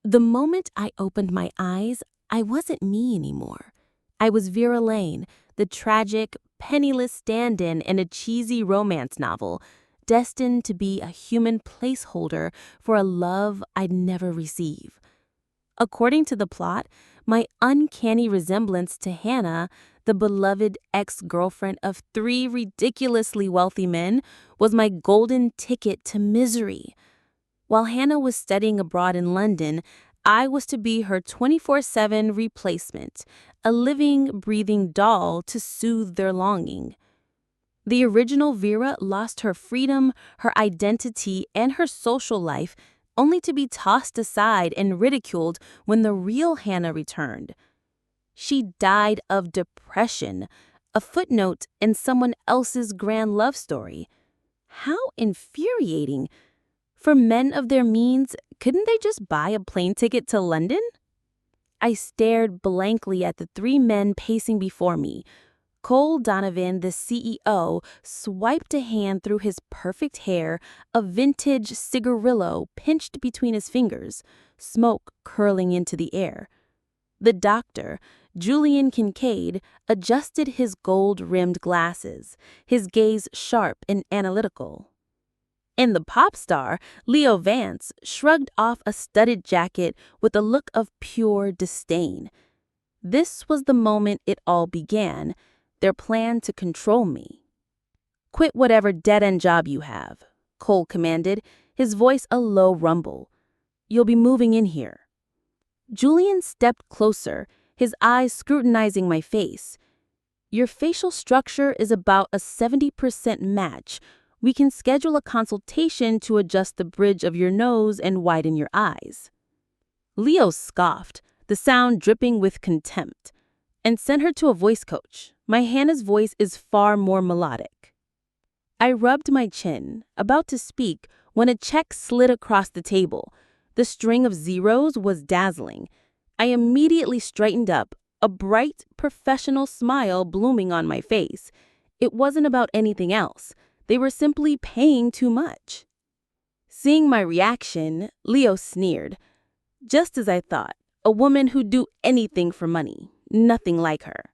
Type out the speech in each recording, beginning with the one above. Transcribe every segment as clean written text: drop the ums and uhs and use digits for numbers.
The moment I opened my eyes, I wasn't me anymore. I was Vera Lane, the tragic, penniless stand-in in a cheesy romance novel, destined to be a human placeholder for a love I'd never receive. According to the plot, my uncanny resemblance to Hannah, the beloved ex-girlfriend of 3 ridiculously wealthy men, was my golden ticket to misery. While Hannah was studying abroad in London, I was to be her 24/7 replacement, a living, breathing doll to soothe their longing. The original Vera lost her freedom, her identity, and her social life, only to be tossed aside and ridiculed when the real Hannah returned. She died of depression, a footnote in someone else's grand love story. How infuriating! For men of their means, couldn't they just buy a plane ticket to London? I stared blankly at the 3 men pacing before me. Cole Donovan, the CEO, swiped a hand through his perfect hair, a vintage cigarillo pinched between his fingers, smoke curling into the air. The doctor, Julian Kincaid, adjusted his gold-rimmed glasses, his gaze sharp and analytical. And the pop star, Leo Vance, shrugged off a studded jacket with a look of pure disdain. This was the moment it all began, their plan to control me. "Quit whatever dead-end job you have," Cole commanded, his voice a low rumble. "You'll be moving in here." Julian stepped closer, his eyes scrutinizing my face. "Your facial structure is about a 70% match. We can schedule a consultation to adjust the bridge of your nose and widen your eyes." Leo scoffed, the sound dripping with contempt. "And send her to a voice coach. My Hannah's voice is far more melodic." I rubbed my chin, about to speak, when a check slid across the table. The string of zeros was dazzling. I immediately straightened up, a bright, professional smile blooming on my face. It wasn't about anything else. They were simply paying too much. Seeing my reaction, Leo sneered. "Just as I thought, a woman who'd do anything for money. Nothing like her."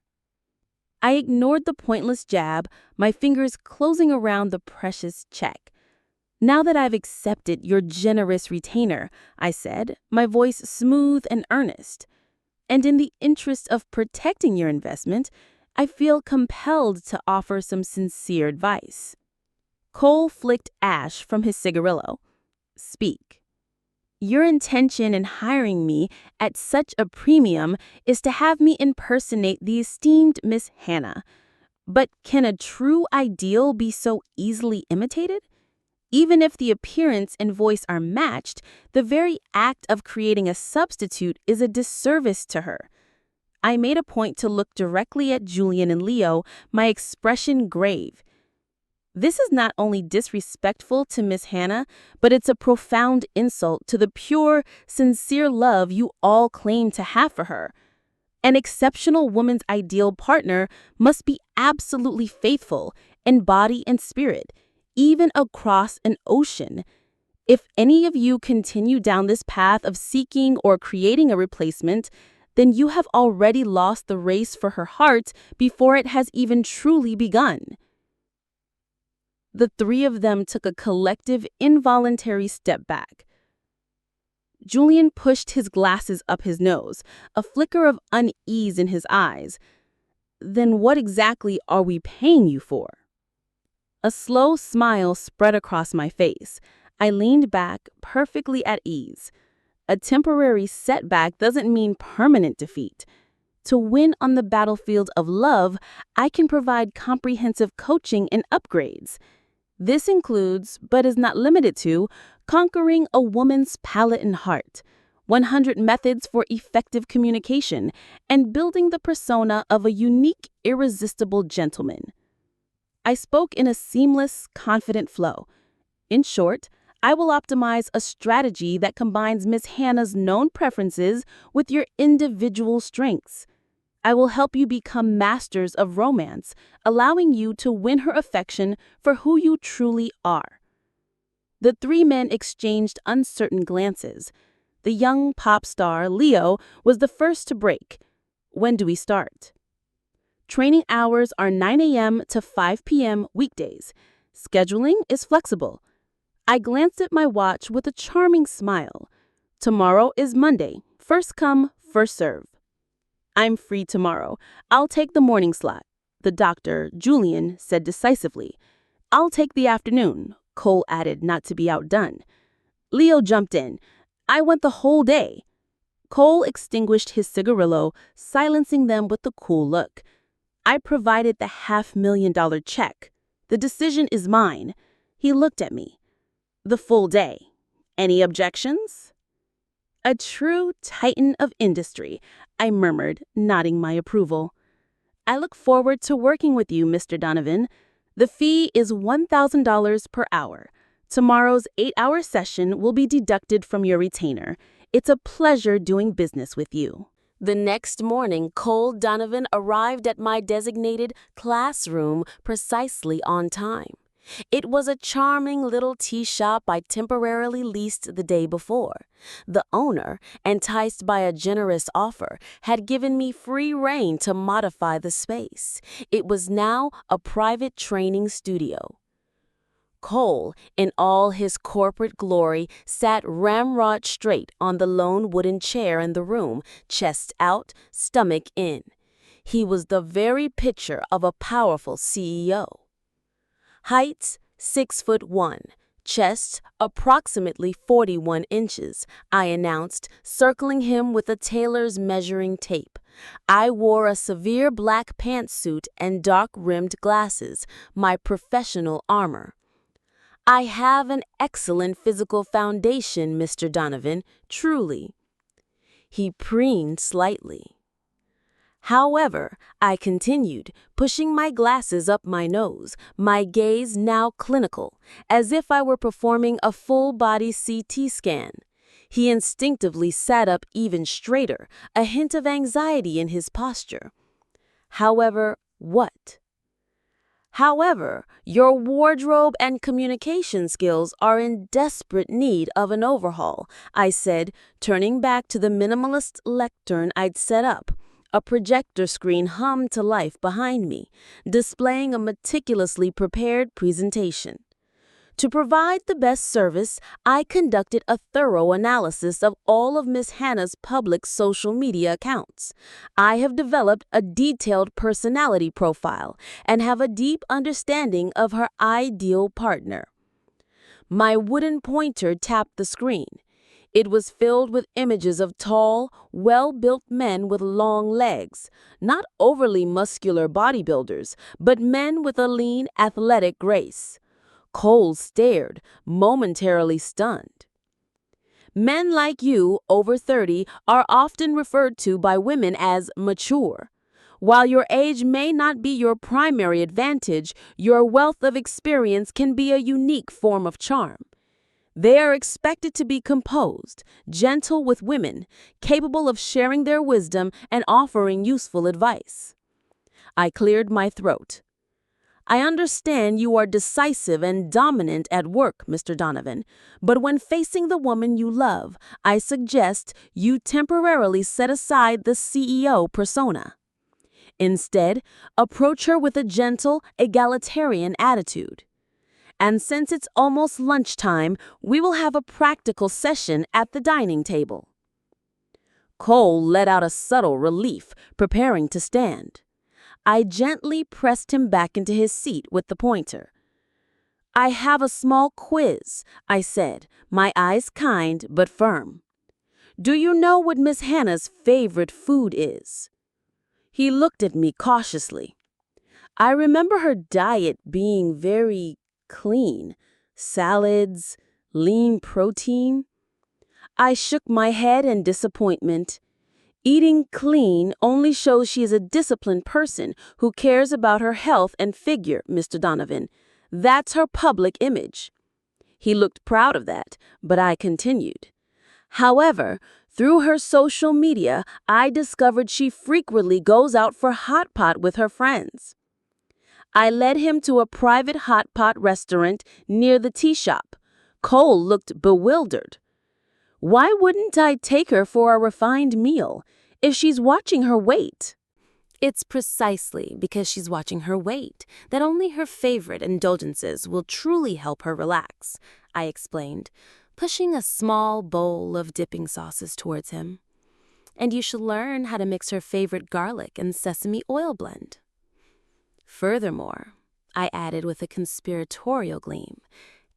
I ignored the pointless jab, my fingers closing around the precious check. "Now that I've accepted your generous retainer," I said, my voice smooth and earnest, "and in the interest of protecting your investment, I feel compelled to offer some sincere advice." Cole flicked ash from his cigarillo. "Speak." "Your intention in hiring me at such a premium is to have me impersonate the esteemed Miss Hannah. But can a true ideal be so easily imitated? Even if the appearance and voice are matched, the very act of creating a substitute is a disservice to her." I made a point to look directly at Julian and Leo, my expression grave. "This is not only disrespectful to Miss Hannah, but it's a profound insult to the pure, sincere love you all claim to have for her. An exceptional woman's ideal partner must be absolutely faithful in body and spirit, even across an ocean. If any of you continue down this path of seeking or creating a replacement, then you have already lost the race for her heart before it has even truly begun." The 3 of them took a collective, involuntary step back. Julian pushed his glasses up his nose, a flicker of unease in his eyes. "Then what exactly are we paying you for?" A slow smile spread across my face. I leaned back, perfectly at ease. A temporary setback doesn't mean permanent defeat. To win on the battlefield of love, I can provide comprehensive coaching and upgrades. This includes, but is not limited to, conquering a woman's palate and heart, 100 methods for effective communication, and building the persona of a unique, irresistible gentleman. I spoke in a seamless, confident flow. In short, I will optimize a strategy that combines Miss Hannah's known preferences with your individual strengths. I will help you become masters of romance, allowing you to win her affection for who you truly are. The 3 men exchanged uncertain glances. The young pop star, Leo, was the first to break. When do we start? Training hours are 9 a.m. to 5 p.m. weekdays. Scheduling is flexible. I glanced at my watch with a charming smile. Tomorrow is Monday. First come, first serve. I'm free tomorrow. I'll take the morning slot, the doctor, Julian, said decisively. I'll take the afternoon, Cole added, not to be outdone. Leo jumped in. I want the whole day. Cole extinguished his cigarillo, silencing them with a cool look. I provided the $500,000 check. The decision is mine. He looked at me. The full day. Any objections? A true titan of industry, I murmured, nodding my approval. I look forward to working with you, Mr. Donovan. The fee is $1,000 per hour. Tomorrow's 8-hour session will be deducted from your retainer. It's a pleasure doing business with you. The next morning, Cole Donovan arrived at my designated classroom precisely on time. It was a charming little tea shop I temporarily leased the day before. The owner, enticed by a generous offer, had given me free rein to modify the space. It was now a private training studio. Cole, in all his corporate glory, sat ramrod straight on the lone wooden chair in the room, chest out, stomach in. He was the very picture of a powerful CEO. Height, 6'1", chest, approximately 41 inches, I announced, circling him with a tailor's measuring tape. I wore a severe black pantsuit and dark-rimmed glasses, my professional armor. I have an excellent physical foundation, Mr. Donovan, truly. He preened slightly. However, I continued, pushing my glasses up my nose, my gaze now clinical, as if I were performing a full-body CT scan. He instinctively sat up even straighter, a hint of anxiety in his posture. However, what? However, your wardrobe and communication skills are in desperate need of an overhaul, I said, turning back to the minimalist lectern I'd set up. A projector screen hummed to life behind me, displaying a meticulously prepared presentation. To provide the best service, I conducted a thorough analysis of all of Miss Hannah's public social media accounts. I have developed a detailed personality profile and have a deep understanding of her ideal partner. My wooden pointer tapped the screen. It was filled with images of tall, well-built men with long legs, not overly muscular bodybuilders, but men with a lean, athletic grace. Cole stared, momentarily stunned. Men like you, over 30, are often referred to by women as mature. While your age may not be your primary advantage, your wealth of experience can be a unique form of charm. They are expected to be composed, gentle with women, capable of sharing their wisdom and offering useful advice. I cleared my throat. I understand you are decisive and dominant at work, Mr. Donovan, but when facing the woman you love, I suggest you temporarily set aside the CEO persona. Instead, approach her with a gentle, egalitarian attitude. And since it's almost lunchtime, we will have a practical session at the dining table. Cole let out a subtle relief, preparing to stand. I gently pressed him back into his seat with the pointer. I have a small quiz, I said, my eyes kind but firm. Do you know what Miss Hannah's favorite food is? He looked at me cautiously. I remember her diet being very clean, salads, lean protein. I shook my head in disappointment. Eating clean only shows she is a disciplined person who cares about her health and figure, Mr. Donovan. That's her public image. He looked proud of that, but I continued. However, through her social media, I discovered she frequently goes out for hot pot with her friends. I led him to a private hot pot restaurant near the tea shop. Cole looked bewildered. Why wouldn't I take her for a refined meal if she's watching her weight? It's precisely because she's watching her weight that only her favorite indulgences will truly help her relax, I explained, pushing a small bowl of dipping sauces towards him. And you should learn how to mix her favorite garlic and sesame oil blend. Furthermore, I added with a conspiratorial gleam,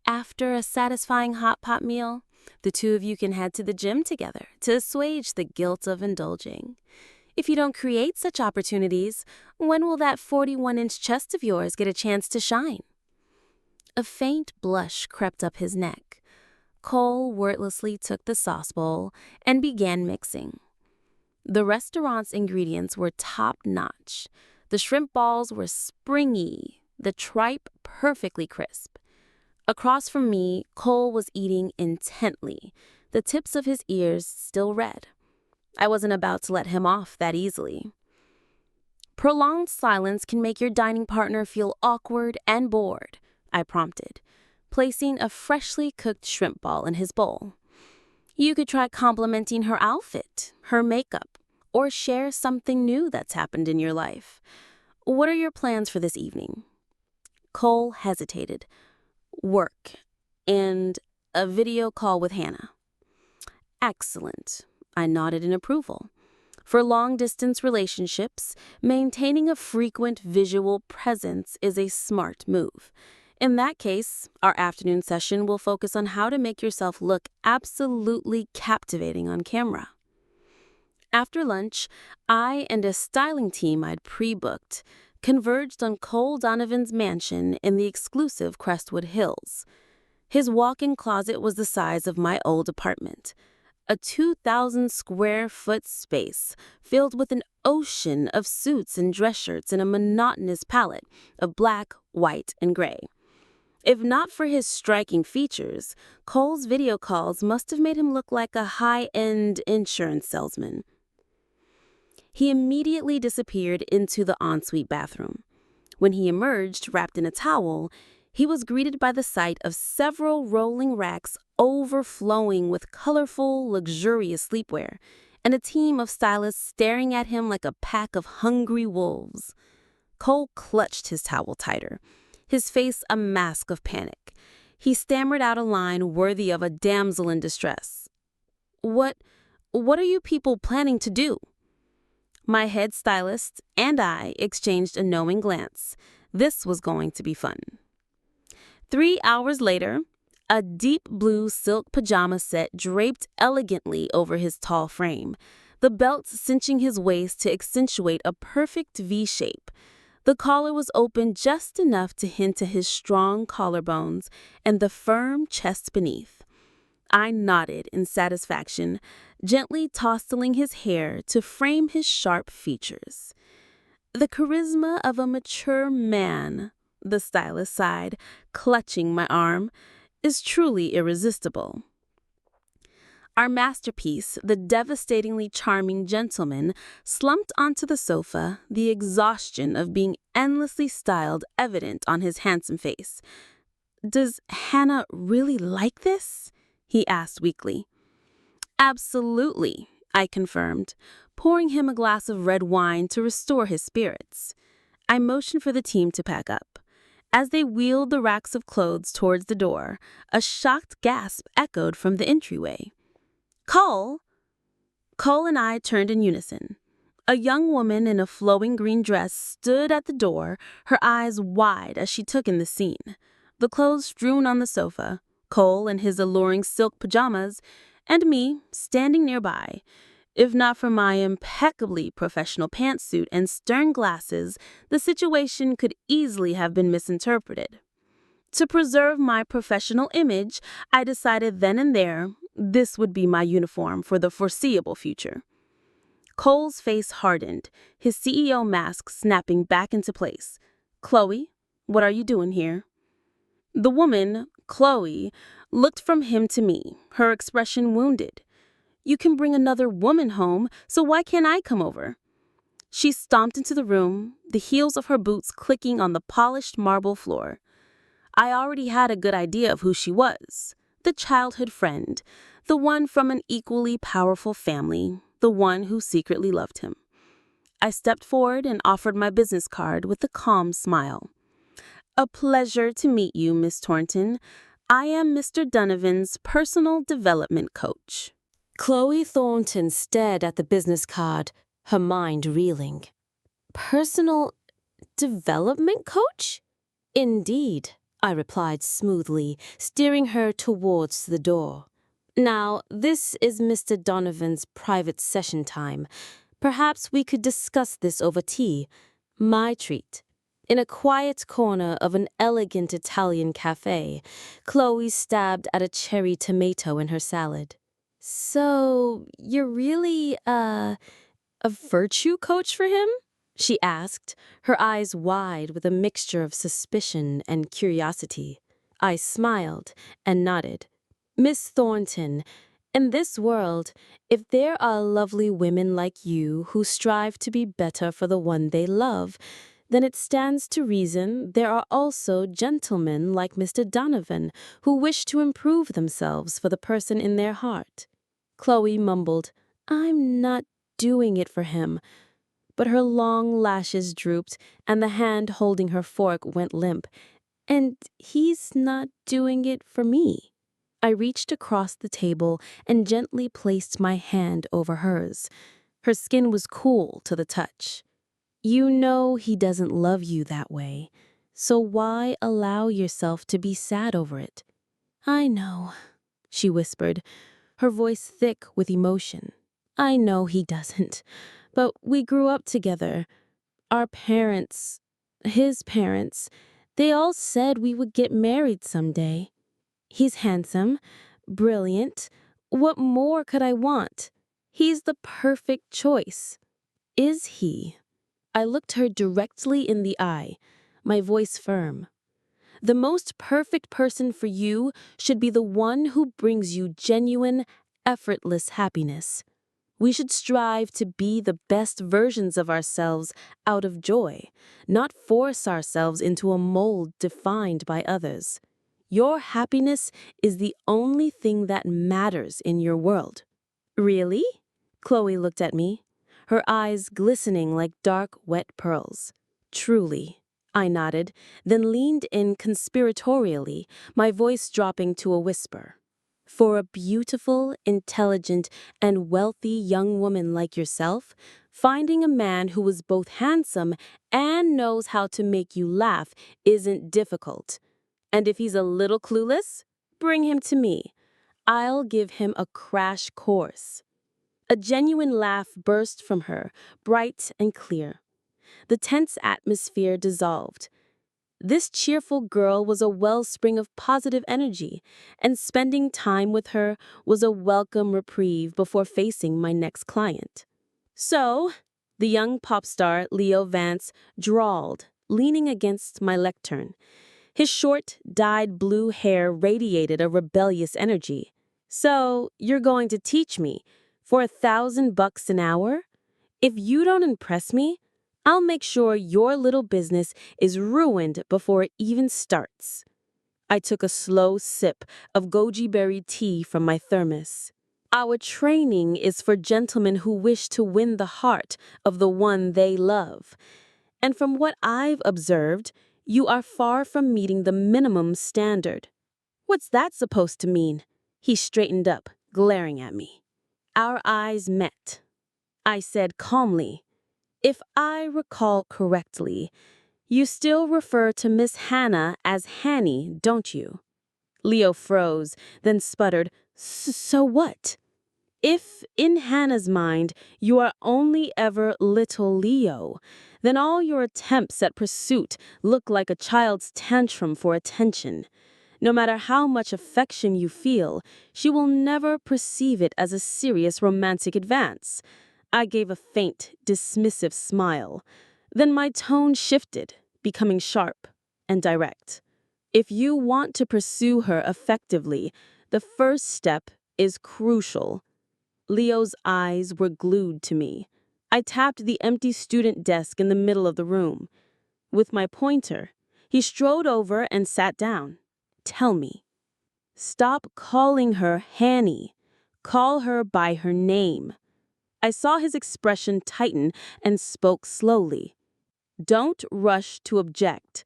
after a satisfying hot pot meal, the two of you can head to the gym together to assuage the guilt of indulging. If you don't create such opportunities, when will that 41-inch chest of yours get a chance to shine? A faint blush crept up his neck. Cole wordlessly took the sauce bowl and began mixing. The restaurant's ingredients were top-notch. The shrimp balls were springy, the tripe perfectly crisp. Across from me, Cole was eating intently, the tips of his ears still red. I wasn't about to let him off that easily. Prolonged silence can make your dining partner feel awkward and bored, I prompted, placing a freshly cooked shrimp ball in his bowl. You could try complimenting her outfit, her makeup, or share something new that's happened in your life. What are your plans for this evening? Cole hesitated. Work and a video call with Hannah. Excellent. I nodded in approval. For long-distance relationships, maintaining a frequent visual presence is a smart move. In that case, our afternoon session will focus on how to make yourself look absolutely captivating on camera. After lunch, I and a styling team I'd pre-booked converged on Cole Donovan's mansion in the exclusive Crestwood Hills. His walk-in closet was the size of my old apartment, a 2,000-square-foot space filled with an ocean of suits and dress shirts in a monotonous palette of black, white, and gray. If not for his striking features, Cole's video calls must have made him look like a high-end insurance salesman. He immediately disappeared into the ensuite bathroom. When he emerged, wrapped in a towel, he was greeted by the sight of several rolling racks overflowing with colorful, luxurious sleepwear, and a team of stylists staring at him like a pack of hungry wolves. Cole clutched his towel tighter, his face a mask of panic. He stammered out a line worthy of a damsel in distress. What are you people planning to do?" My head stylist and I exchanged a knowing glance. This was going to be fun. 3 hours later, a deep blue silk pajama set draped elegantly over his tall frame, the belt cinching his waist to accentuate a perfect V shape. The collar was open just enough to hint at his strong collarbones and the firm chest beneath. I nodded in satisfaction, gently tousling his hair to frame his sharp features. "The charisma of a mature man," the stylist sighed, clutching my arm, "is truly irresistible." Our masterpiece, the devastatingly charming gentleman, slumped onto the sofa, the exhaustion of being endlessly styled evident on his handsome face. "Does Hannah really like this?" he asked weakly. "Absolutely," I confirmed, pouring him a glass of red wine to restore his spirits. I motioned for the team to pack up. As they wheeled the racks of clothes towards the door, a shocked gasp echoed from the entryway. "Cole!" Cole and I turned in unison. A young woman in a flowing green dress stood at the door, her eyes wide as she took in the scene. The clothes strewn on the sofa, Cole in his alluring silk pajamas, and me standing nearby. If not for my impeccably professional pantsuit and stern glasses, the situation could easily have been misinterpreted. To preserve my professional image, I decided then and there this would be my uniform for the foreseeable future. Cole's face hardened, his CEO mask snapping back into place. "Chloe, what are you doing here?" The woman, Chloe, looked from him to me, her expression wounded. "You can bring another woman home, so why can't I come over?" She stomped into the room, the heels of her boots clicking on the polished marble floor. I already had a good idea of who she was. The childhood friend, The one from an equally powerful family, the one who secretly loved him. I stepped forward and offered my business card with a calm smile. A pleasure to meet you, Miss Thornton. I am Mr. Donovan's personal development coach. Chloe Thornton stared at the business card, her mind reeling. Personal development coach? Indeed, I replied smoothly, steering her towards the door. Now, this is Mr. Donovan's private session time. Perhaps we could discuss this over tea. My treat. In a quiet corner of an elegant Italian cafe, Chloe stabbed at a cherry tomato in her salad. So, you're really, a virtue coach for him? She asked, her eyes wide with a mixture of suspicion and curiosity. I smiled and nodded. Miss Thornton, in this world, if there are lovely women like you who strive to be better for the one they love, then it stands to reason there are also gentlemen like Mr. Donovan who wish to improve themselves for the person in their heart. Chloe mumbled, I'm not doing it for him. But her long lashes drooped and the hand holding her fork went limp. And he's not doing it for me. I reached across the table and gently placed my hand over hers. Her skin was cool to the touch. You know he doesn't love you that way, so why allow yourself to be sad over it? I know, she whispered, her voice thick with emotion. I know he doesn't, but we grew up together. Our parents, his parents, they all said we would get married someday. He's handsome, brilliant. What more could I want? He's the perfect choice. Is he? I looked her directly in the eye, my voice firm. The most perfect person for you should be the one who brings you genuine, effortless happiness. We should strive to be the best versions of ourselves out of joy, not force ourselves into a mold defined by others. Your happiness is the only thing that matters in your world. Really? Chloe looked at me, her eyes glistening like dark, wet pearls. Truly, I nodded, then leaned in conspiratorially, my voice dropping to a whisper. For a beautiful, intelligent, and wealthy young woman like yourself, finding a man who is both handsome and knows how to make you laugh isn't difficult. And if he's a little clueless, bring him to me. I'll give him a crash course. A genuine laugh burst from her, bright and clear. The tense atmosphere dissolved. This cheerful girl was a wellspring of positive energy, and spending time with her was a welcome reprieve before facing my next client. So, the young pop star Leo Vance drawled, leaning against my lectern. His short, dyed blue hair radiated a rebellious energy. So, you're going to teach me for $1,000 an hour? If you don't impress me, I'll make sure your little business is ruined before it even starts. I took a slow sip of goji berry tea from my thermos. Our training is for gentlemen who wish to win the heart of the one they love. And from what I've observed, you are far from meeting the minimum standard. What's that supposed to mean? He straightened up, glaring at me. Our eyes met. I said calmly, if I recall correctly, you still refer to Miss Hannah as Hanny, don't you? Leo froze, then sputtered, So what? If, in Hannah's mind, you are only ever little Leo, then all your attempts at pursuit look like a child's tantrum for attention. No matter how much affection you feel, she will never perceive it as a serious romantic advance. I gave a faint, dismissive smile. Then my tone shifted, becoming sharp and direct. If you want to pursue her effectively, the first step is crucial. Leo's eyes were glued to me. I tapped the empty student desk in the middle of the room. With my pointer, he strode over and sat down. Tell me. Stop calling her Hanny. Call her by her name." I saw his expression tighten and spoke slowly. "Don't rush to object.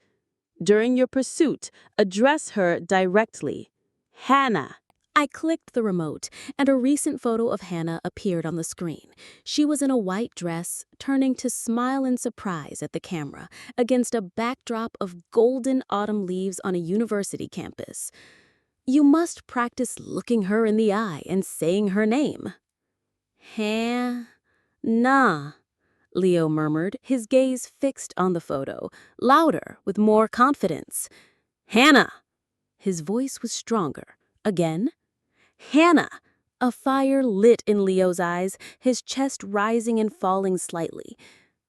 During your pursuit, address her directly. Hannah." I clicked the remote, and a recent photo of Hannah appeared on the screen. She was in a white dress, turning to smile in surprise at the camera against a backdrop of golden autumn leaves on a university campus. You must practice looking her in the eye and saying her name. "Hannah," Leo murmured, his gaze fixed on the photo, louder, with more confidence. "Hannah." His voice was stronger. Again. "Hannah." A fire lit in Leo's eyes, his chest rising and falling slightly.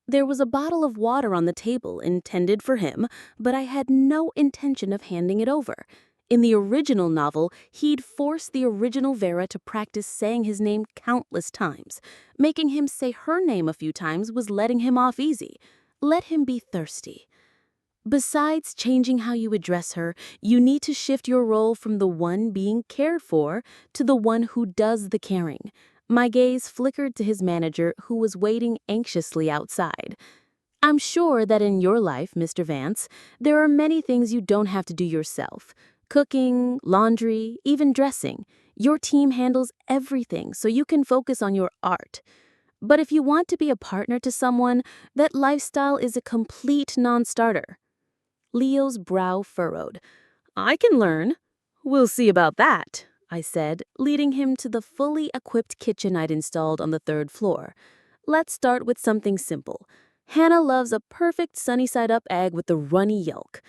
There was a bottle of water on the table intended for him, but I had no intention of handing it over. In the original novel, he'd forced the original Vera to practice saying his name countless times. Making him say her name a few times was letting him off easy. Let him be thirsty. Besides changing how you address her, you need to shift your role from the one being cared for to the one who does the caring. My gaze flickered to his manager, who was waiting anxiously outside. "I'm sure that in your life, Mr. Vance, there are many things you don't have to do yourself. Cooking, laundry, even dressing. Your team handles everything so you can focus on your art. But if you want to be a partner to someone, that lifestyle is a complete non-starter." Leo's brow furrowed. "I can learn." "We'll see about that," I said, leading him to the fully equipped kitchen I'd installed on the 3rd floor. "Let's start with something simple. Hannah loves a perfect sunny-side-up egg with the runny yolk."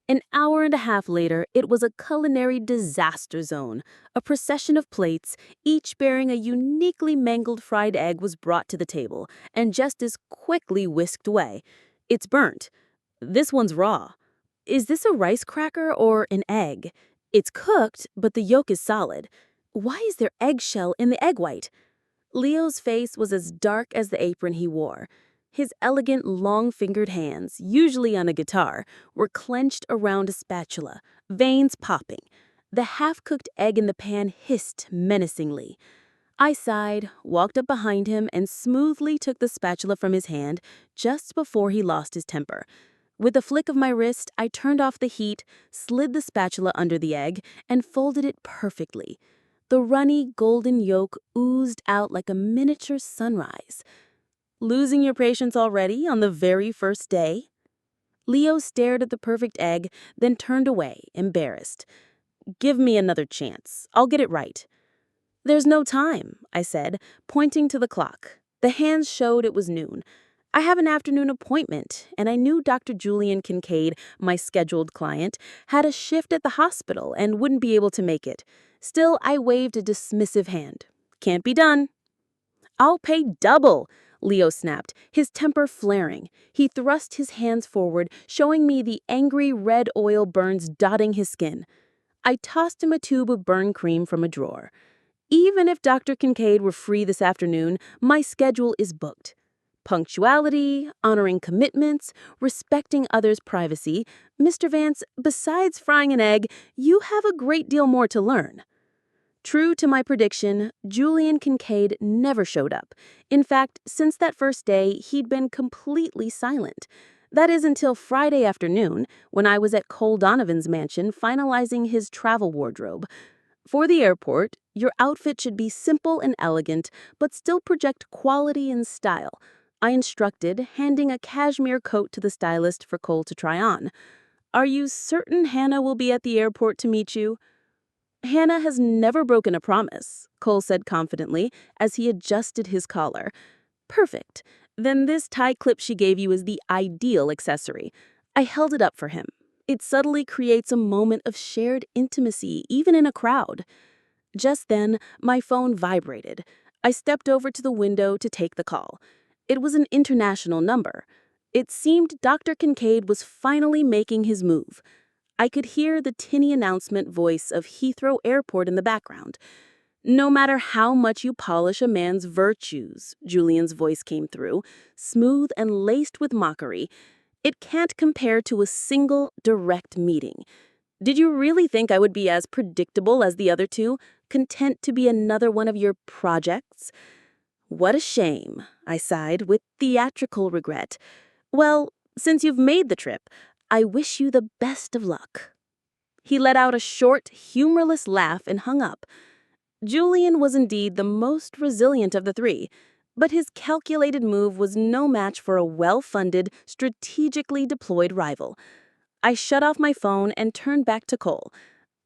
An hour and a half later, it was a culinary disaster zone. A procession of plates, each bearing a uniquely mangled fried egg, was brought to the table, and just as quickly whisked away. "It's burnt. This one's raw. Is this a rice cracker or an egg? It's cooked, but the yolk is solid. Why is there eggshell in the egg white?" Leo's face was as dark as the apron he wore. His elegant, long-fingered hands, usually on a guitar, were clenched around a spatula, veins popping. The half-cooked egg in the pan hissed menacingly. I sighed, walked up behind him, and smoothly took the spatula from his hand just before he lost his temper. With a flick of my wrist, I turned off the heat, slid the spatula under the egg, and folded it perfectly. The runny, golden yolk oozed out like a miniature sunrise. "Losing your patience already on the very first day?" Leo stared at the perfect egg, then turned away, embarrassed. "Give me another chance. I'll get it right." "There's no time," I said, pointing to the clock. The hands showed it was noon. I have an afternoon appointment, and I knew Dr. Julian Kincaid, my scheduled client, had a shift at the hospital and wouldn't be able to make it. Still, I waved a dismissive hand. "Can't be done." "I'll pay double," Leo snapped, his temper flaring. He thrust his hands forward, showing me the angry red oil burns dotting his skin. I tossed him a tube of burn cream from a drawer. "Even if Dr. Kincaid were free this afternoon, my schedule is booked. Punctuality, honoring commitments, respecting others' privacy. Mr. Vance, besides frying an egg, you have a great deal more to learn." True to my prediction, Julian Kincaid never showed up. In fact, since that first day, he'd been completely silent. That is until Friday afternoon, when I was at Cole Donovan's mansion finalizing his travel wardrobe. For the airport, your outfit should be simple and elegant, but still project quality and style, I instructed, handing a cashmere coat to the stylist for Cole to try on. "Are you certain Hannah will be at the airport to meet you?" "Hannah has never broken a promise," Cole said confidently as he adjusted his collar. "Perfect. Then this tie clip she gave you is the ideal accessory." I held it up for him. It subtly creates a moment of shared intimacy, even in a crowd. Just then, my phone vibrated. I stepped over to the window to take the call. It was an international number. It seemed Dr. Kincaid was finally making his move. I could hear the tinny announcement voice of Heathrow Airport in the background. "No matter how much you polish a man's virtues," Julian's voice came through, smooth and laced with mockery, "it can't compare to a single direct meeting. Did you really think I would be as predictable as the other two? content to be another one of your projects?" "What a shame," I sighed with theatrical regret. "Well, since you've made the trip, I wish you the best of luck." He let out a short, humorless laugh and hung up. Julian was indeed the most resilient of the three, but his calculated move was no match for a well-funded, strategically deployed rival. I shut off my phone and turned back to Cole.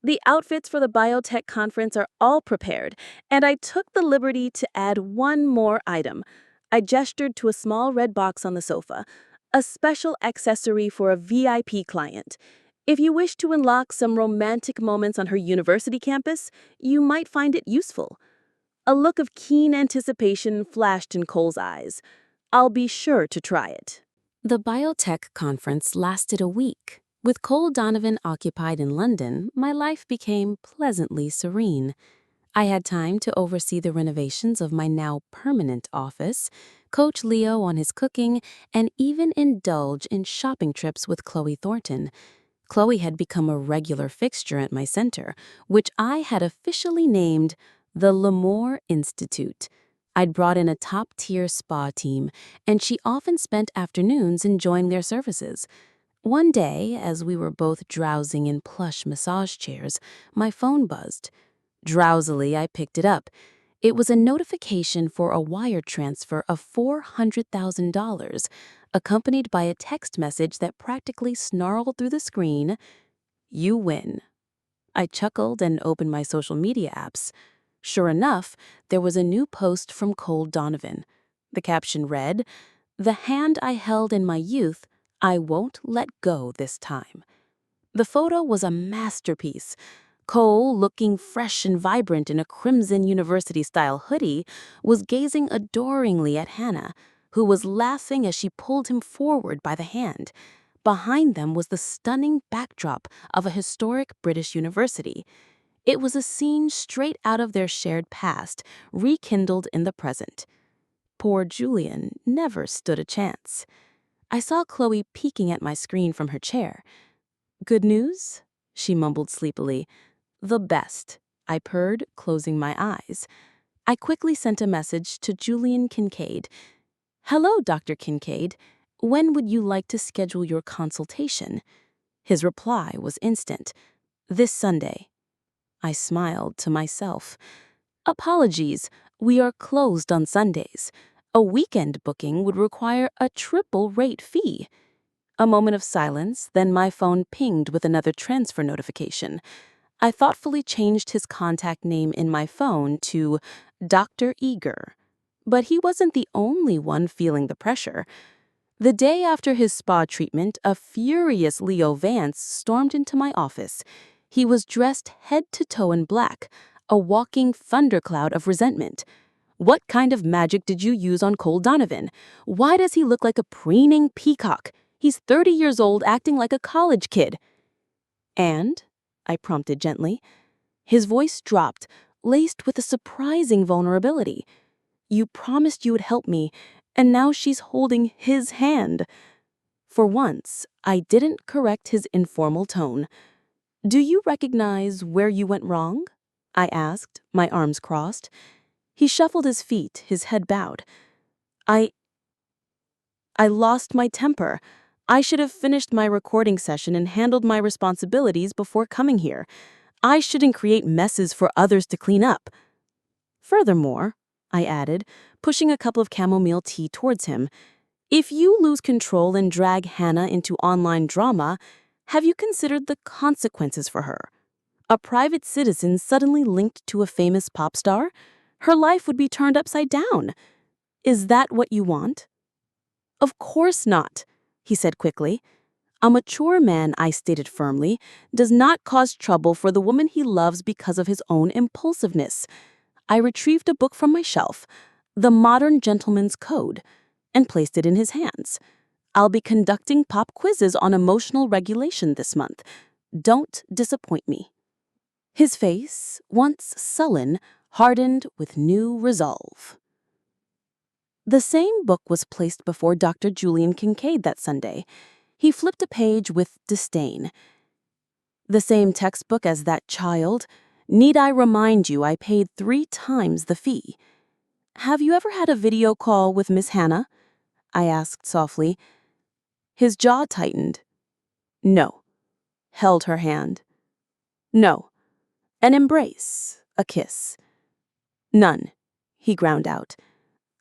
The outfits for the biotech conference are all prepared, and I took the liberty to add one more item. I gestured to a small red box on the sofa, a special accessory for a VIP client. If you wish to unlock some romantic moments on her university campus, you might find it useful. A look of keen anticipation flashed in Cole's eyes. "I'll be sure to try it." The biotech conference lasted a week. With Cole Donovan occupied in London, my life became pleasantly serene. I had time to oversee the renovations of my now permanent office, coach Leo on his cooking, and even indulge in shopping trips with Chloe Thornton. Chloe had become a regular fixture at my center, which I had officially named the L'Amour Institute. I'd brought in a top-tier spa team, and she often spent afternoons enjoying their services. One day, as we were both drowsing in plush massage chairs, my phone buzzed. Drowsily, I picked it up. It was a notification for a wire transfer of $400,000, accompanied by a text message that practically snarled through the screen, "You win." I chuckled and opened my social media apps. Sure enough, there was a new post from Cole Donovan. The caption read, "The hand I held in my youth, I won't let go this time." The photo was a masterpiece. Cole, looking fresh and vibrant in a crimson university-style hoodie, was gazing adoringly at Hannah, who was laughing as she pulled him forward by the hand. Behind them was the stunning backdrop of a historic British university. It was a scene straight out of their shared past, rekindled in the present. Poor Julian never stood a chance. I saw Chloe peeking at my screen from her chair. "Good news?" she mumbled sleepily. "The best," I purred, closing my eyes. I quickly sent a message to Julian Kincaid. "Hello, Dr. Kincaid. When would you like to schedule your consultation?" His reply was instant. "This Sunday." I smiled to myself. "Apologies, we are closed on Sundays. A weekend booking would require a triple rate fee." A moment of silence, then my phone pinged with another transfer notification. I thoughtfully changed his contact name in my phone to Dr. Eager. But he wasn't the only one feeling the pressure. The day after his spa treatment, a furious Leo Vance stormed into my office. He was dressed head to toe in black, a walking thundercloud of resentment. "What kind of magic did you use on Cole Donovan? Why does he look like a preening peacock? He's 30 years old acting like a college kid." "And?" I prompted gently. His voice dropped, laced with a surprising vulnerability. "You promised you would help me, and now she's holding his hand." For once, I didn't correct his informal tone. "Do you recognize where you went wrong?" I asked, my arms crossed. He shuffled his feet, his head bowed. I lost my temper. I should have finished my recording session and handled my responsibilities before coming here. I shouldn't create messes for others to clean up. Furthermore," I added, pushing a cup of chamomile tea towards him, "if you lose control and drag Hannah into online drama, have you considered the consequences for her? A private citizen suddenly linked to a famous pop star? Her life would be turned upside down. Is that what you want?" "Of course not," he said quickly. "A mature man," I stated firmly, "does not cause trouble for the woman he loves because of his own impulsiveness." I retrieved a book from my shelf, The Modern Gentleman's Code, and placed it in his hands. "I'll be conducting pop quizzes on emotional regulation this month. Don't disappoint me." His face, once sullen, hardened with new resolve. The same book was placed before Dr. Julian Kincaid that Sunday. He flipped a page with disdain. "The same textbook as that child? Need I remind you I paid 3 times the fee? Have you ever had a video call with Miss Hannah? I asked softly. His jaw tightened. No. Held her hand. No. An embrace. A kiss. None. He ground out.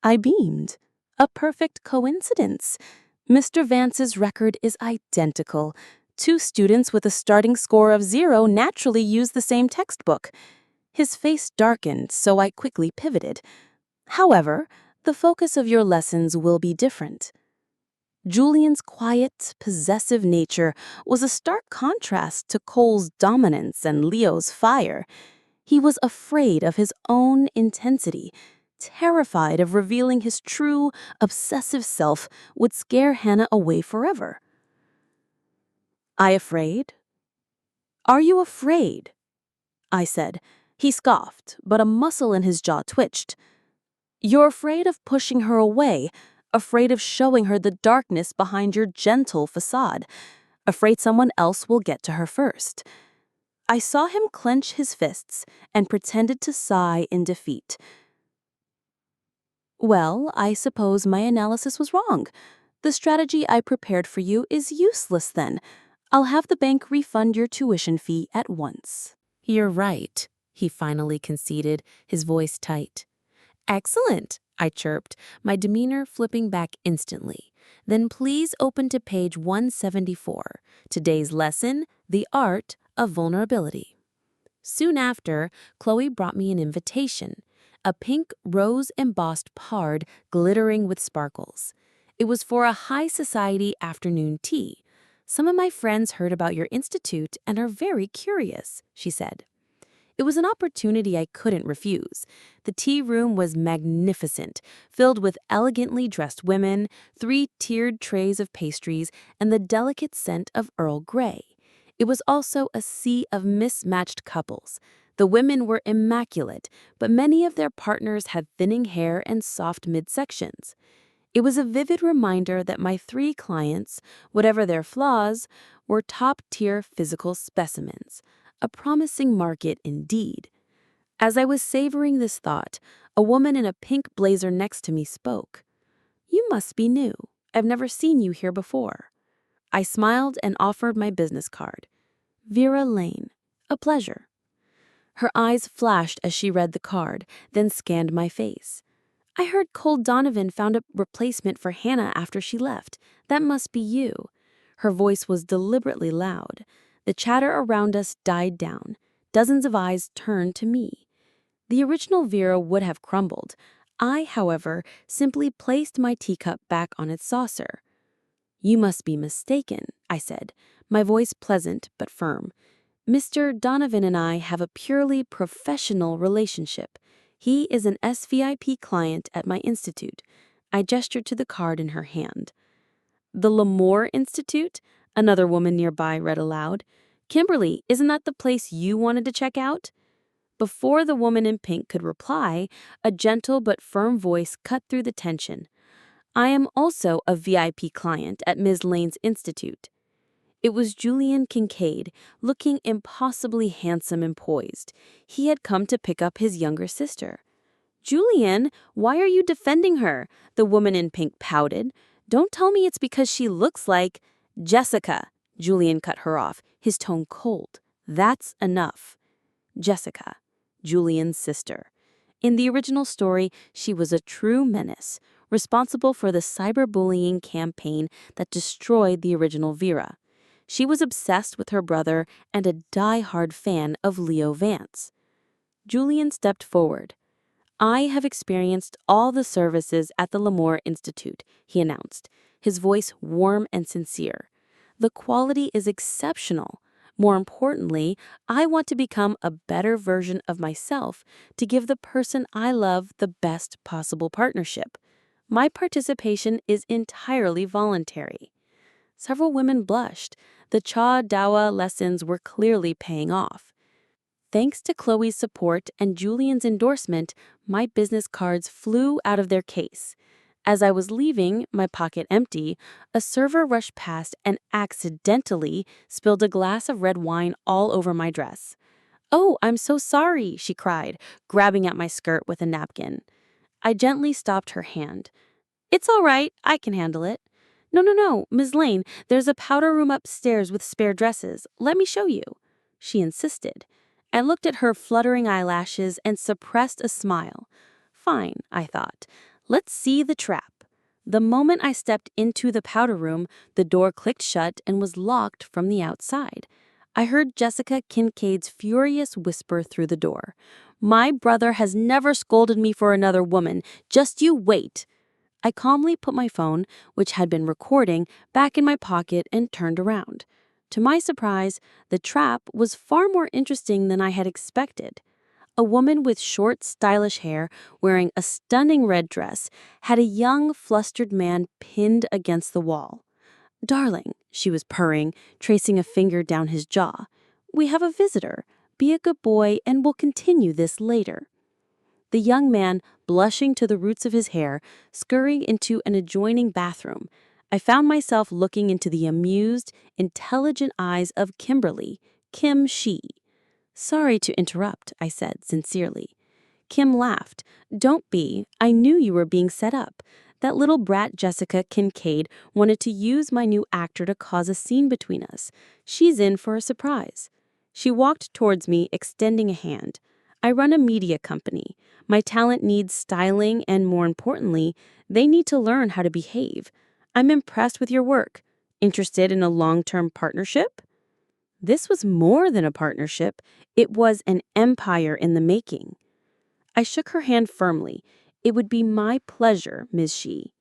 I beamed. A perfect coincidence. Mr. Vance's record is identical. 2 students with a starting score of 0 naturally use the same textbook. His face darkened, so I quickly pivoted. However, the focus of your lessons will be different. Julian's quiet, possessive nature was a stark contrast to Cole's dominance and Leo's fire. He was afraid of his own intensity, terrified of revealing his true, obsessive self would scare Hannah away forever. I afraid? Are you afraid? I said. He scoffed, but a muscle in his jaw twitched. You're afraid of pushing her away, afraid of showing her the darkness behind your gentle facade, afraid someone else will get to her first. I saw him clench his fists and pretended to sigh in defeat. Well, I suppose my analysis was wrong. The strategy I prepared for you is useless then. I'll have the bank refund your tuition fee at once. You're right, he finally conceded, his voice tight. Excellent, I chirped, my demeanor flipping back instantly. Then please open to page 174. Today's lesson, The Art of Vulnerability. Soon after, Chloe brought me an invitation, a pink rose-embossed card glittering with sparkles. It was for a high society afternoon tea. Some of my friends heard about your institute and are very curious, she said. It was an opportunity I couldn't refuse. The tea room was magnificent, filled with elegantly dressed women, 3 tiered trays of pastries, and the delicate scent of Earl Grey. It was also a sea of mismatched couples. The women were immaculate, but many of their partners had thinning hair and soft midsections. It was a vivid reminder that my 3 clients, whatever their flaws, were top-tier physical specimens. A promising market indeed. As I was savoring this thought, a woman in a pink blazer next to me spoke. You must be new. I've never seen you here before. I smiled and offered my business card. Vera Lane. A pleasure. Her eyes flashed as she read the card, then scanned my face. I heard Cole Donovan found a replacement for Hannah after she left. That must be you. Her voice was deliberately loud. The chatter around us died down. Dozens of eyes turned to me. The original Vera would have crumbled. I, however, simply placed my teacup back on its saucer. You must be mistaken, I said, my voice pleasant but firm. Mr. Donovan and I have a purely professional relationship. He is an SVIP client at my institute. I gestured to the card in her hand. The L'Amour Institute? Another woman nearby read aloud. Kimberly, isn't that the place you wanted to check out? Before the woman in pink could reply, a gentle but firm voice cut through the tension. I am also a VIP client at Ms. Lane's Institute. It was Julian Kincaid, looking impossibly handsome and poised. He had come to pick up his younger sister. Julian, why are you defending her? The woman in pink pouted. Don't tell me it's because she looks like Jessica. Julian cut her off, his tone cold. That's enough. Jessica, Julian's sister. In the original story, she was a true menace, responsible for the cyberbullying campaign that destroyed the original Vera. She was obsessed with her brother and a die-hard fan of Leo Vance. Julian stepped forward. I have experienced all the services at the L'Amour Institute, he announced, his voice warm and sincere. The quality is exceptional. More importantly, I want to become a better version of myself to give the person I love the best possible partnership. My participation is entirely voluntary. Several women blushed. The Cha Dawa lessons were clearly paying off. Thanks to Chloe's support and Julian's endorsement, my business cards flew out of their case. As I was leaving, my pocket empty, a server rushed past and accidentally spilled a glass of red wine all over my dress. "Oh, I'm so sorry," she cried, grabbing at my skirt with a napkin. I gently stopped her hand. "It's all right, I can handle it." No, Ms. Lane, there's a powder room upstairs with spare dresses. Let me show you," she insisted. I looked at her fluttering eyelashes and suppressed a smile. Fine, I thought. Let's see the trap. The moment I stepped into the powder room, the door clicked shut and was locked from the outside. I heard Jessica Kincaid's furious whisper through the door. "My brother has never scolded me for another woman. Just you wait." I calmly put my phone, which had been recording, back in my pocket and turned around. To my surprise, the trap was far more interesting than I had expected. A woman with short, stylish hair, wearing a stunning red dress, had a young, flustered man pinned against the wall. "Darling," she was purring, tracing a finger down his jaw. "We have a visitor. Be a good boy and we'll continue this later." The young man, blushing to the roots of his hair, scurried into an adjoining bathroom. I found myself looking into the amused, intelligent eyes of Kimberly, Kim She. "Sorry to interrupt," I said sincerely. Kim laughed. "Don't be. I knew you were being set up. That little brat Jessica Kincaid wanted to use my new actor to cause a scene between us. She's in for a surprise." She walked towards me, extending a hand. "I run a media company. My talent needs styling and, more importantly, they need to learn how to behave. I'm impressed with your work. Interested in a long-term partnership?" This was more than a partnership. It was an empire in the making. I shook her hand firmly. "It would be my pleasure, Ms. She."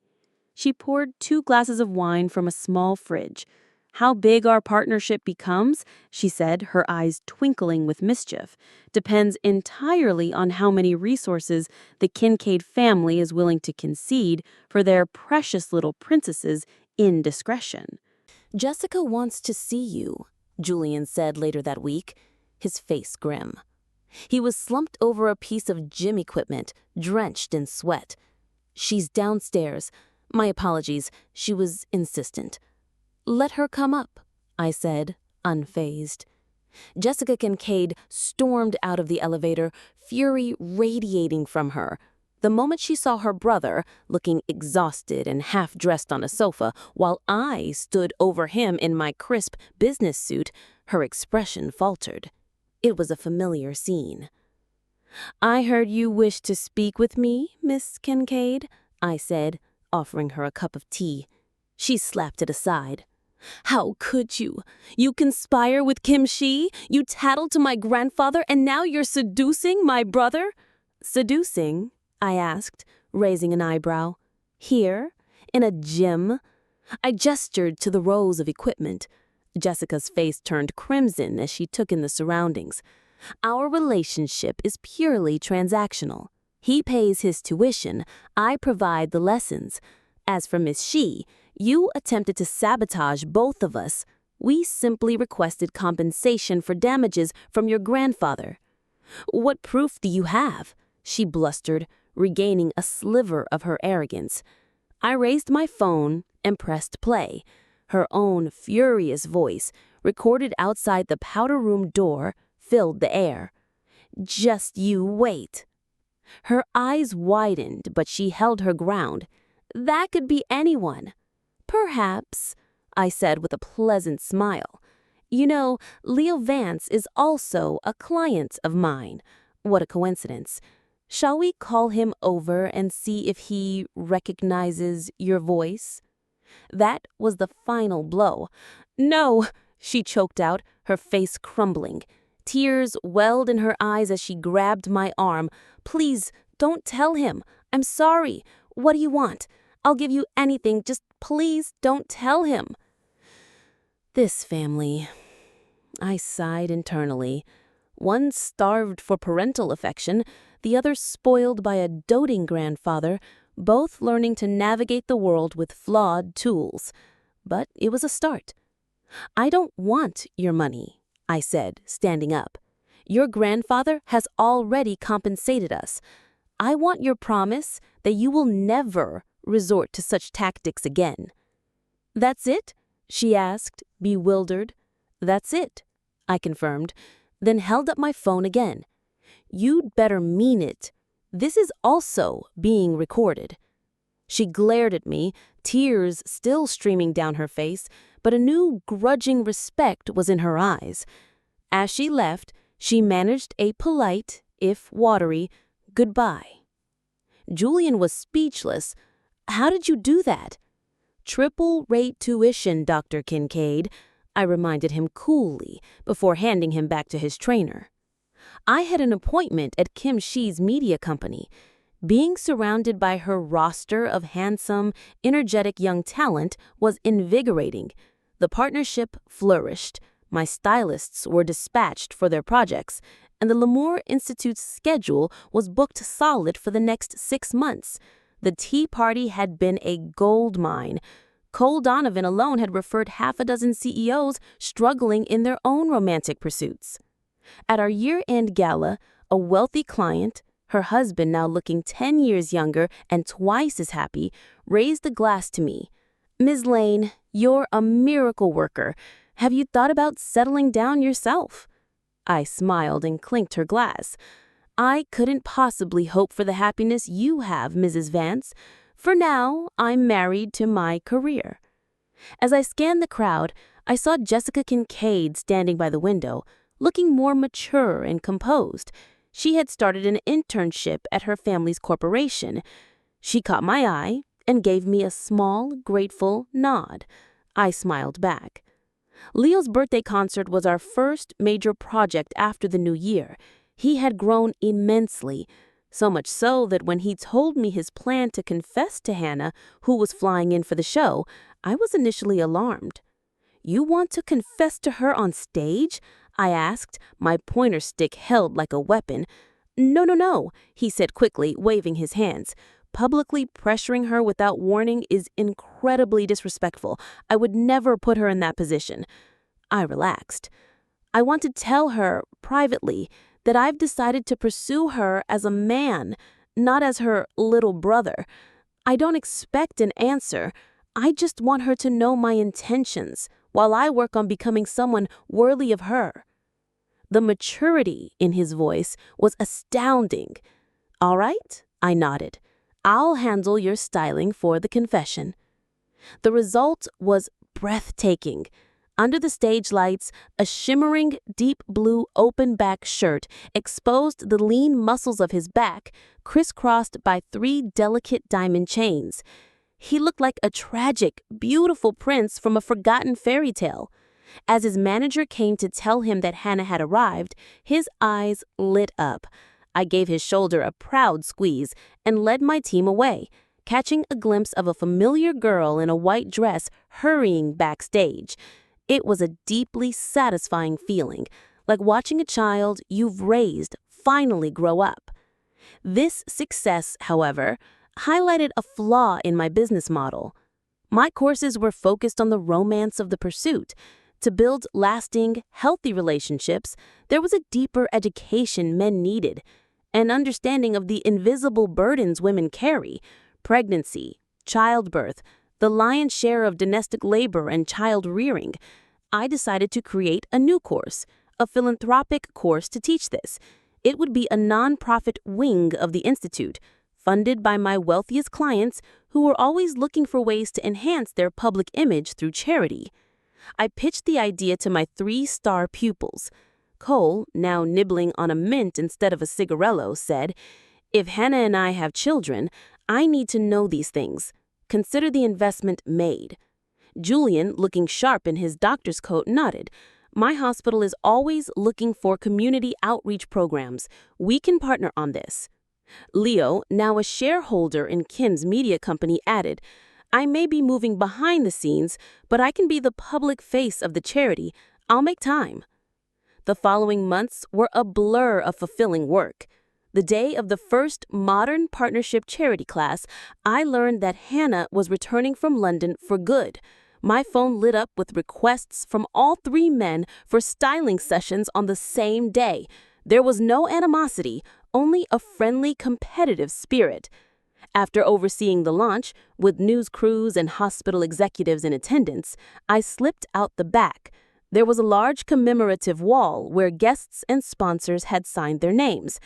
She poured 2 glasses of wine from a small fridge. "How big our partnership becomes," she said, her eyes twinkling with mischief, "depends entirely on how many resources the Kincaid family is willing to concede for their precious little princess's indiscretion." "Jessica wants to see you," Julian said later that week, his face grim. He was slumped over a piece of gym equipment, drenched in sweat. "She's downstairs. My apologies, she was insistent." "Let her come up," I said, unfazed. Jessica Kincaid stormed out of the elevator, fury radiating from her. The moment she saw her brother, looking exhausted and half-dressed on a sofa, while I stood over him in my crisp business suit, her expression faltered. It was a familiar scene. "I heard you wished to speak with me, Miss Kincaid," I said, offering her a cup of tea. She slapped it aside. "How could you? You conspire with Kim She? You tattled to my grandfather and now you're seducing my brother?" "Seducing?" I asked, raising an eyebrow. "Here? In a gym?" I gestured to the rows of equipment. Jessica's face turned crimson as she took in the surroundings. "Our relationship is purely transactional. He pays his tuition, I provide the lessons. As for Miss She, you attempted to sabotage both of us. We simply requested compensation for damages from your grandfather." "What proof do you have?" she blustered, regaining a sliver of her arrogance. I raised my phone and pressed play. Her own furious voice, recorded outside the powder room door, filled the air. "Just you wait." Her eyes widened, but she held her ground. "That could be anyone." "Perhaps," I said with a pleasant smile. "You know, Leo Vance is also a client of mine. What a coincidence. Shall we call him over and see if he recognizes your voice?" That was the final blow. "No," she choked out, her face crumbling. Tears welled in her eyes as she grabbed my arm. "Please, don't tell him. I'm sorry. What do you want? I'll give you anything. Just please don't tell him." This family. I sighed internally. One starved for parental affection, the other spoiled by a doting grandfather, both learning to navigate the world with flawed tools. But it was a start. "I don't want your money," I said, standing up. "Your grandfather has already compensated us. I want your promise that you will never resort to such tactics again." "That's it?" she asked, bewildered. "That's it," I confirmed. then held up my phone again. "You'd better mean it. This is also being recorded." She glared at me, tears still streaming down her face, but a new grudging respect was in her eyes. As she left, she managed a polite, if watery, goodbye. Julian was speechless. "How did you do that?" "Triple-rate tuition, Dr. Kincaid," I reminded him coolly before handing him back to his trainer. I had an appointment at Kim Shee's media company. Being surrounded by her roster of handsome, energetic young talent was invigorating. The partnership flourished. My stylists were dispatched for their projects, and the L'Amour Institute's schedule was booked solid for the next 6 months. The tea party had been a gold mine. Cole Donovan alone had referred half a dozen CEOs struggling in their own romantic pursuits. At our year-end gala, a wealthy client, her husband now looking 10 years younger and twice as happy, raised a glass to me. "Ms. Lane, you're a miracle worker. Have you thought about settling down yourself?" I smiled and clinked her glass. "I couldn't possibly hope for the happiness you have, Mrs. Vance. For now, I'm married to my career." As I scanned the crowd, I saw Jessica Kincaid standing by the window, looking more mature and composed. She had started an internship at her family's corporation. She caught my eye and gave me a small, grateful nod. I smiled back. Leo's birthday concert was our first major project after the new year. He had grown immensely, so much so that when he told me his plan to confess to Hannah, who was flying in for the show, I was initially alarmed. "You want to confess to her on stage?" I asked, my pointer stick held like a weapon. No, he said quickly, waving his hands. "Publicly pressuring her without warning is incredibly disrespectful. I would never put her in that position." I relaxed. "I want to tell her, privately, that I've decided to pursue her as a man, not as her little brother. I don't expect an answer. I just want her to know my intentions, while I work on becoming someone worthy of her." The maturity in his voice was astounding. "All right," I nodded. "I'll handle your styling for the confession." The result was breathtaking. Under the stage lights, a shimmering, deep blue open-back shirt exposed the lean muscles of his back, crisscrossed by 3 delicate diamond chains. He looked like a tragic, beautiful prince from a forgotten fairy tale. As his manager came to tell him that Hannah had arrived, his eyes lit up. I gave his shoulder a proud squeeze and led my team away, catching a glimpse of a familiar girl in a white dress hurrying backstage. It was a deeply satisfying feeling, like watching a child you've raised finally grow up. This success, however, highlighted a flaw in my business model. My courses were focused on the romance of the pursuit. To build lasting, healthy relationships, there was a deeper education men needed, an understanding of the invisible burdens women carry: pregnancy, childbirth, the lion's share of domestic labor and child rearing. I decided to create a new course, a philanthropic course to teach this. It would be a nonprofit wing of the Institute, funded by my wealthiest clients who were always looking for ways to enhance their public image through charity. I pitched the idea to my 3-star pupils. Cole, now nibbling on a mint instead of a cigarello, said, "If Hannah and I have children, I need to know these things. Consider the investment made." Julian, looking sharp in his doctor's coat, nodded. "My hospital is always looking for community outreach programs. We can partner on this." Leo, now a shareholder in Kim's media company, added, "I may be moving behind the scenes, but I can be the public face of the charity. I'll make time." The following months were a blur of fulfilling work. The day of the first Modern Partnership charity class, I learned that Hannah was returning from London for good. My phone lit up with requests from all 3 men for styling sessions on the same day. There was no animosity, only a friendly, competitive spirit. After overseeing the launch, with news crews and hospital executives in attendance, I slipped out the back. There was a large commemorative wall where guests and sponsors had signed their names.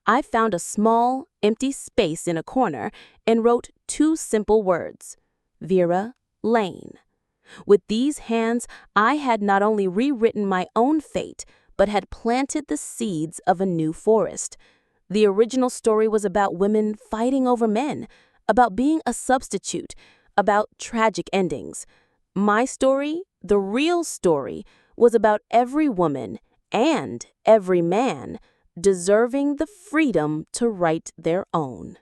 I found a small, empty space in a corner and wrote 2 simple words: Vera Lane. With these hands, I had not only rewritten my own fate, but had planted the seeds of a new forest. The original story was about women fighting over men, about being a substitute, about tragic endings. My story, the real story, was about every woman and every man deserving the freedom to write their own.